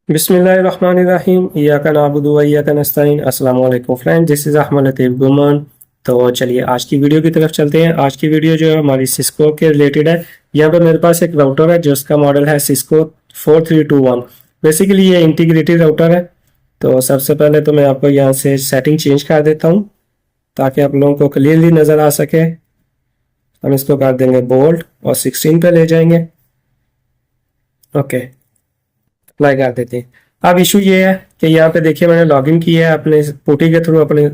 बिस्मिल्लाहिर्रहमानिर्रहीम इय्याका नअबुदु व इय्याका नस्तईन। अस्सलाम वालेकुम फ्रेंड, दिस इज़ अहमद लतीफ़ गुमान। तो चलिए आज की वीडियो की तरफ चलते हैं। आज की वीडियो जो है हमारी सिस्को के रिलेटेड है। यहाँ पे मेरे पास एक राउटर है जिसका मॉडल है सिस्को 4321। बेसिकली ये इंटीग्रेटेड राउटर है। तो सबसे पहले तो मैं आपको यहाँ से सेटिंग चेंज कर देता हूँ ताकि आप लोगों को क्लियरली नज़र आ सके। हम इसको कर देंगे बोल्ड और 16 पे ले जाएंगे। ओके, अप्लाई कर देते हैं। अब इशू ये है कि यहाँ पे देखिए मैंने लॉगिन किया है अपने पुटी के थ्रू अपने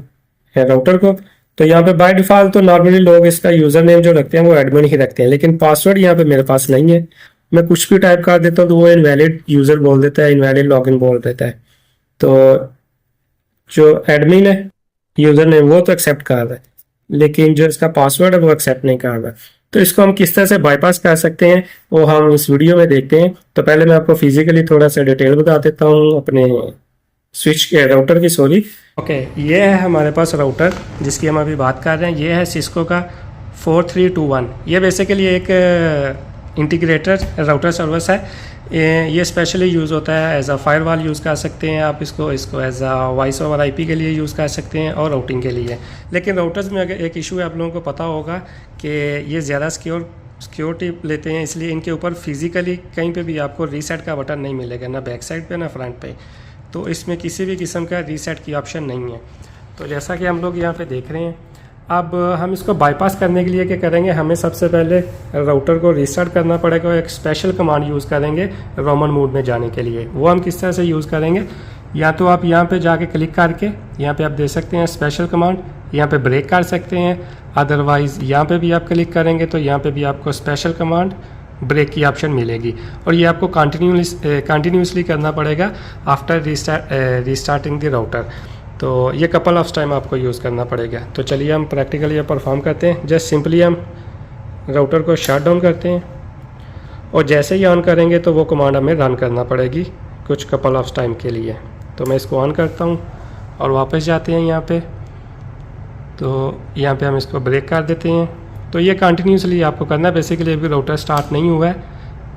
राउटर को। तो यहाँ पे बाय डिफॉल्ट तो नॉर्मली लोग इसका यूजर नेम जो रखते हैं वो एडमिन ही रखते हैं, लेकिन पासवर्ड यहाँ पे मेरे पास नहीं है। मैं कुछ भी टाइप कर देता हूँ तो वो इनवैलिड यूजर बोल देता है, इनवैलिड लॉगिन बोल देता है। तो जो एडमिन है यूजर नेम वो तो एक्सेप्ट कर रहा है, लेकिन जो इसका पासवर्ड है वो एक्सेप्ट नहीं कर रहा। तो इसको हम किस तरह से बाईपास कर सकते हैं वो हम इस वीडियो में देखते हैं। तो पहले मैं आपको फिजिकली थोड़ा सा डिटेल बता देता हूँ अपने स्विच के राउटर की, सॉरी। ओके, ये है हमारे पास राउटर जिसकी हम अभी बात कर रहे हैं। ये है सिस्को का 4321। ये बेसिकली एक इंटीग्रेटर राउटर सर्विस है। ये स्पेशली यूज़ होता है एज अ फायरवॉल यूज़ कर सकते हैं आप इसको as a voice over IP के लिए यूज़ कर सकते हैं और राउटिंग के लिए। लेकिन राउटर्स में अगर एक इशू है, आप लोगों को पता होगा कि ये ज़्यादा सिक्योरिटी लेते हैं, इसलिए इनके ऊपर फिजिकली कहीं पे भी आपको रीसेट का बटन नहीं मिलेगा, ना बैक साइड पे ना फ्रंट पे। तो इसमें किसी भी किस्म का रीसेट की ऑप्शन नहीं है। तो जैसा कि हम लोग यहाँ पे देख रहे हैं, अब हम इसको बाईपास करने के लिए क्या करेंगे, हमें सबसे पहले राउटर को रीस्टार्ट करना पड़ेगा। एक स्पेशल कमांड यूज़ करेंगे रोमन मोड में जाने के लिए। वो हम किस तरह से यूज़ करेंगे, या तो आप यहाँ पे जाके क्लिक करके यहाँ पे आप दे सकते हैं स्पेशल कमांड, यहाँ पे ब्रेक कर सकते हैं। अदरवाइज़ यहाँ पे भी आप क्लिक करेंगे तो यहाँ पे भी आपको स्पेशल कमांड ब्रेक की ऑप्शन मिलेगी, और ये आपको कंटिन्यूसली करना पड़ेगा आफ्टर रीस्टार्टिंग द राउटर। तो ये कपल ऑफ टाइम आपको यूज़ करना पड़ेगा। तो चलिए हम प्रैक्टिकली ये परफॉर्म करते हैं। जस्ट सिंपली हम राउटर को शट डाउन करते हैं और जैसे ही ऑन करेंगे तो वो कमांड हमें रन करना पड़ेगी कुछ कपल ऑफ टाइम के लिए। तो मैं इसको ऑन करता हूँ और वापस जाते हैं यहाँ पे। तो यहाँ पे हम इसको ब्रेक कर देते हैं। तो ये कंटिन्यूसली आपको करना है। बेसिकली अभी राउटर स्टार्ट नहीं हुआ है,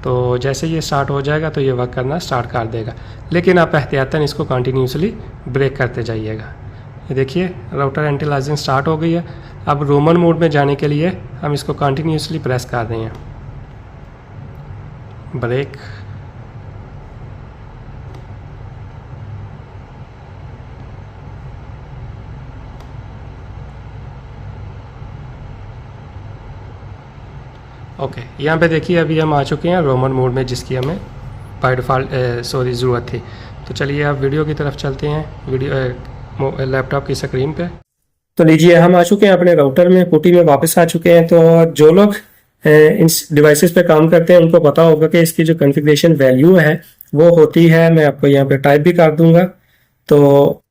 तो जैसे ये स्टार्ट हो जाएगा तो ये वर्क करना स्टार्ट कर देगा, लेकिन आप एहतियातन इसको कंटिन्यूसली ब्रेक करते जाइएगा। ये देखिए राउटर एंटीलाइजिंग स्टार्ट हो गई है। अब रोमन मोड में जाने के लिए हम इसको कंटिन्यूसली प्रेस कर रहे हैं, ब्रेक। ओके, यहाँ पे देखिए अभी हम आ चुके हैं रोमन मोड में, जिसकी हमें बाय डिफ़ॉल्ट ज़रूरत थी। तो चलिए आप वीडियो की तरफ चलते हैं, वीडियो लैपटॉप की स्क्रीन पे। तो लीजिए हम आ चुके हैं अपने राउटर में, पुटी में वापस आ चुके हैं। तो जो लोग इन डिवाइसेस पे काम करते हैं उनको पता होगा कि इसकी जो कॉन्फ़िगरेशन वैल्यू है वो होती है, मैं आपको यहाँ पे टाइप भी कर दूंगा। तो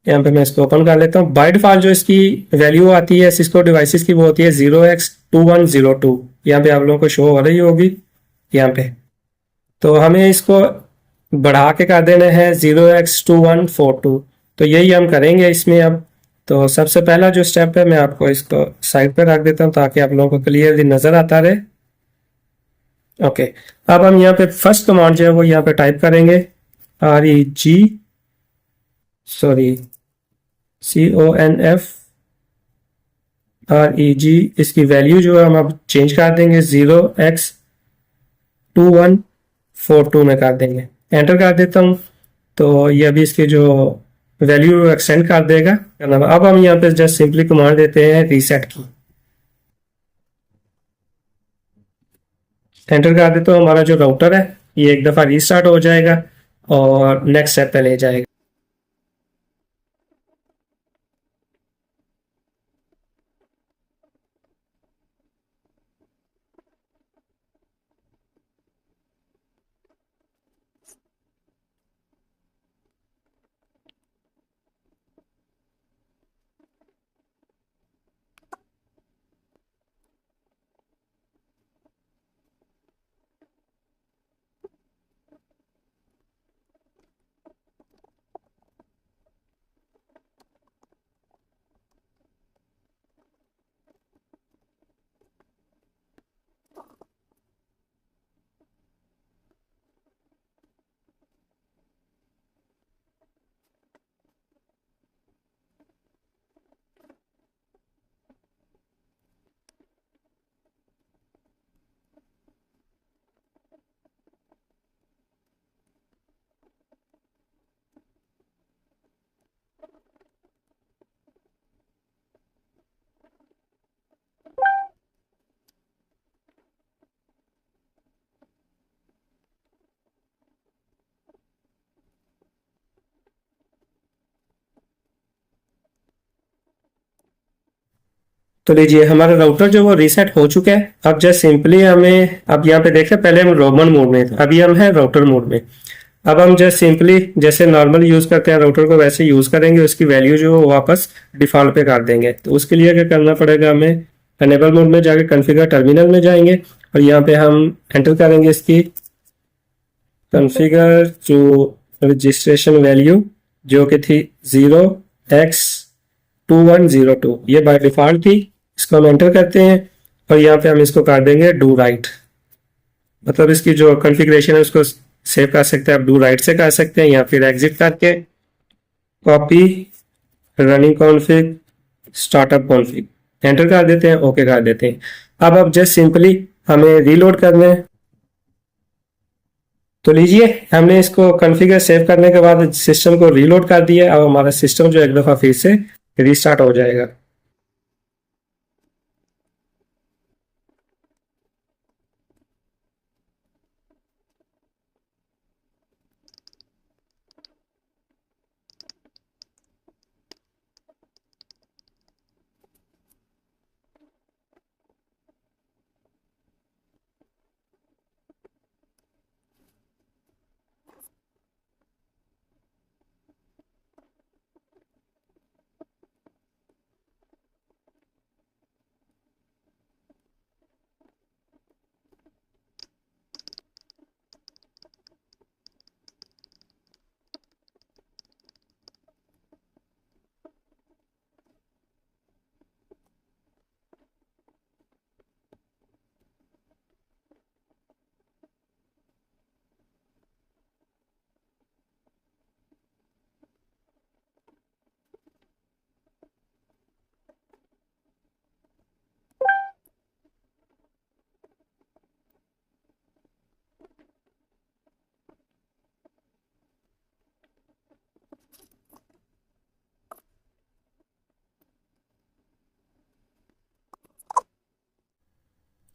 यहाँ पे मैं इसको ओपन कर लेता हूँ। बाय डिफॉल्ट जो इसकी वैल्यू आती है सिस्को डिवाइसेस की वो होती है 0x2102। यहाँ पे आप लोगों को शो हो रही होगी यहाँ पे। तो हमें इसको बढ़ा के कर देना है 0x2142। तो यही हम करेंगे इसमें अब। तो सबसे पहला जो स्टेप है मैं आपको इसको साइड पे रख देता हूँ ताकि आप लोगों को क्लियरली नजर आता रहे। ओके, अब हम यहाँ पे फर्स्ट कमांड जो है वो यहाँ पे टाइप करेंगे REG। इसकी वैल्यू जो है हम अब चेंज कर देंगे 0x2142 में कर देंगे। एंटर कर देता हूँ तो ये अभी इसकी जो वैल्यू एक्सटेंड कर देगा। अब हम यहाँ पे जस्ट सिंपली कमांड देते हैं रीसेट की, एंटर कर देते हो। हमारा जो राउटर है ये एक दफ़ा रीस्टार्ट हो जाएगा और नेक्स्ट स्टेप पे ले जाएगा। तो लीजिए हमारा राउटर जो वो रीसेट हो चुका है। अब जस्ट सिंपली हमें, अब यहाँ पे देख रहे हैं पहले हम रोमन मोड में थे, अभी हम हैं राउटर मोड में। अब हम जस्ट सिंपली जैसे नॉर्मल यूज करते हैं राउटर को वैसे यूज करेंगे, उसकी वैल्यू जो वो वापस डिफॉल्ट पे कर देंगे। तो उसके लिए क्या करना पड़ेगा, हमें एनेबल मोड में जाके कॉन्फ़िगर टर्मिनल में जाएंगे और यहाँ पे हम एंटर करेंगे इसकी कॉन्फ़िगर जो रजिस्ट्रेशन वैल्यू जो कि थी 0x2102, ये बाय डिफॉल्ट थी। इसको हम एंटर करते हैं और यहाँ पे हम इसको कर देंगे डू राइट, मतलब इसकी जो कॉन्फ़िगरेशन है उसको सेव कर सकते हैं, आप डू राइट से कर सकते हैं या फिर एग्जिट करके copy running config startup config enter कर देते हैं, ओके कर देते हैं। अब जस्ट सिंपली हमें रीलोड करना है। तो लीजिए हमने इसको कॉन्फ़िगर सेव करने के बाद सिस्टम को रीलोड कर दिया। अब हमारा सिस्टम जो एक दफ़ा फिर से रीस्टार्ट हो जाएगा।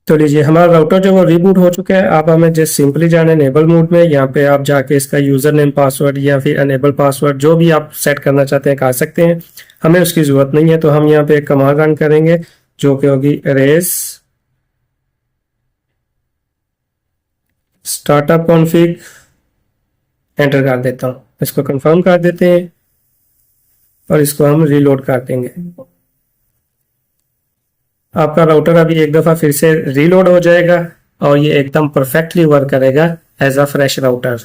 तो लीजिए हमारा राउटर जो वो रीबूट हो चुका है। अब हमें जस्ट सिंपली जाना है एनेबल मोड में। यहाँ पे आप जाके इसका यूजर नेम पासवर्ड या फिर एनेबल पासवर्ड जो भी आप सेट करना चाहते हैं कर सकते हैं, हमें उसकी जरूरत नहीं है। तो हम यहाँ पे एक कमांड रन करेंगे जो कि होगी रेस स्टार्टअप कॉन्फ़िग, एंटर कर देता हूँ, इसको कंफर्म कर देते हैं और इसको हम रीलोड कर देंगे। आपका राउटर अभी एक दफ़ा फिर से रीलोड हो जाएगा और ये एकदम परफेक्टली वर्क करेगा एज अ फ्रेश राउटर।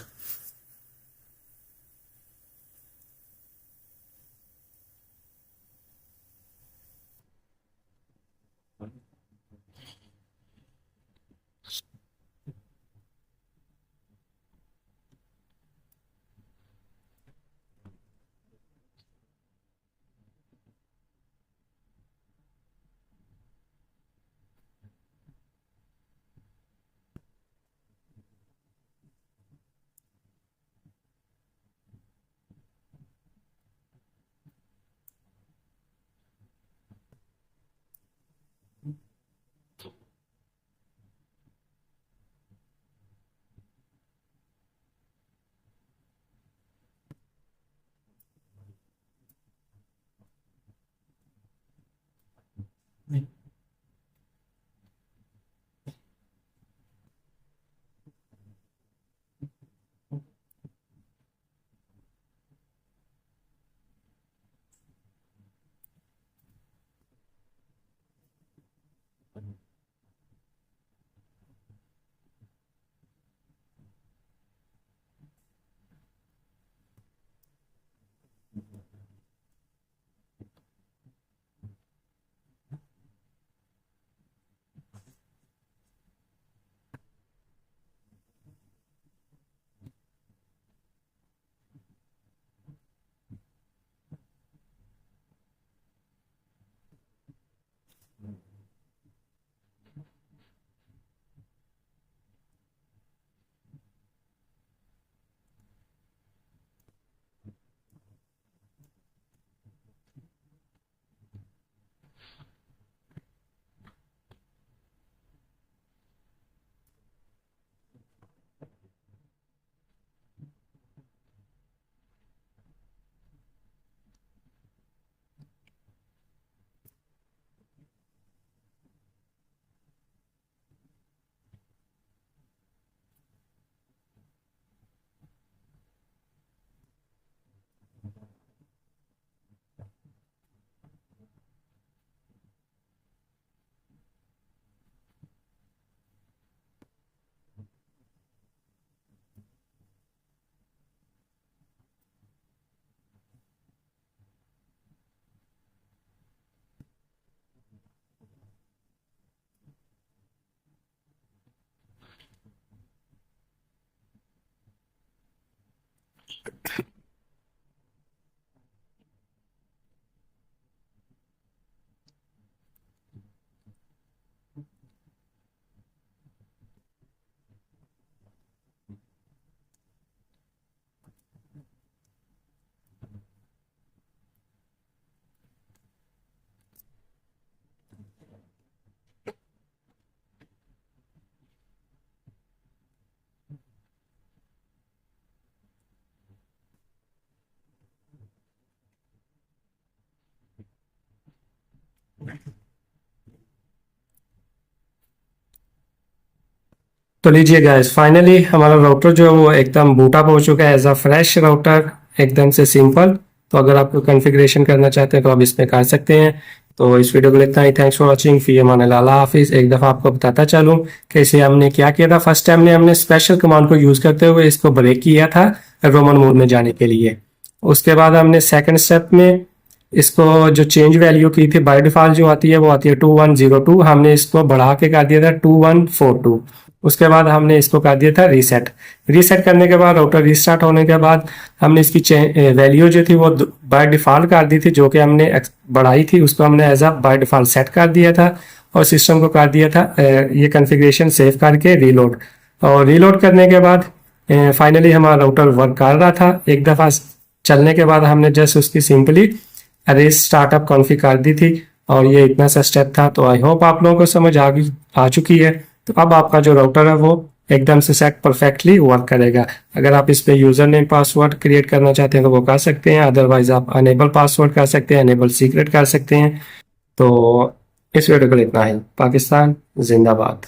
तो लीजिए गाइस, फाइनली हमारा राउटर जो है वो एकदम बूट अप हो चुका है एज अ फ्रेश राउटर, एकदम से सिंपल। तो अगर आप कॉन्फ़िगरेशन करना चाहते हैं तो आप इसमें कर सकते हैं। तो इस वीडियो को लिए इतना ही। Thanks for watching. फी अमान अल्लाह हाफिज़। एक दफ़ा आपको बताता चलूँ कि इसे हमने क्या किया था। फर्स्ट टाइम हमने स्पेशल कमांड को यूज़ करते हुए इसको ब्रेक किया था रोमन मोड में जाने के लिए। उसके बाद हमने सेकंड स्टेप में इसको जो चेंज वैल्यू की थी बाय डिफॉल्ट जो आती है वो आती है 2102, हमने इसको बढ़ा के कर दिया था 2142। उसके बाद हमने इसको कर दिया था रीसेट। रीसेट करने के बाद राउटर रीस्टार्ट होने के बाद हमने इसकी वैल्यू जो थी वो बाय डिफॉल्ट कर दी थी, जो कि हमने बढ़ाई थी उसको हमने as a by default set कर दिया था और सिस्टम को कर दिया था ये कॉन्फ़िगरेशन सेव करके रीलोड। और रीलोड करने के बाद फाइनली हमारा राउटर वर्क कर रहा था। एक दफ़ा चलने के बाद हमने जस्ट उसकी सिंपली अरेज स्टार्टअप कॉन्फ़िग कर दी थी और ये इतना सा स्टेप था। तो आई होप आप लोगों को समझ आ चुकी है। तो अब आपका जो राउटर है वो एकदम से सेट परफेक्टली वर्क करेगा। अगर आप इस पे यूजर नेम पासवर्ड क्रिएट करना चाहते हैं तो वो कर सकते हैं, अदरवाइज आप अनेबल पासवर्ड कर सकते हैं, अनेबल सीक्रेट कर सकते हैं। तो इस वीडियो को इतना ही। पाकिस्तान जिंदाबाद।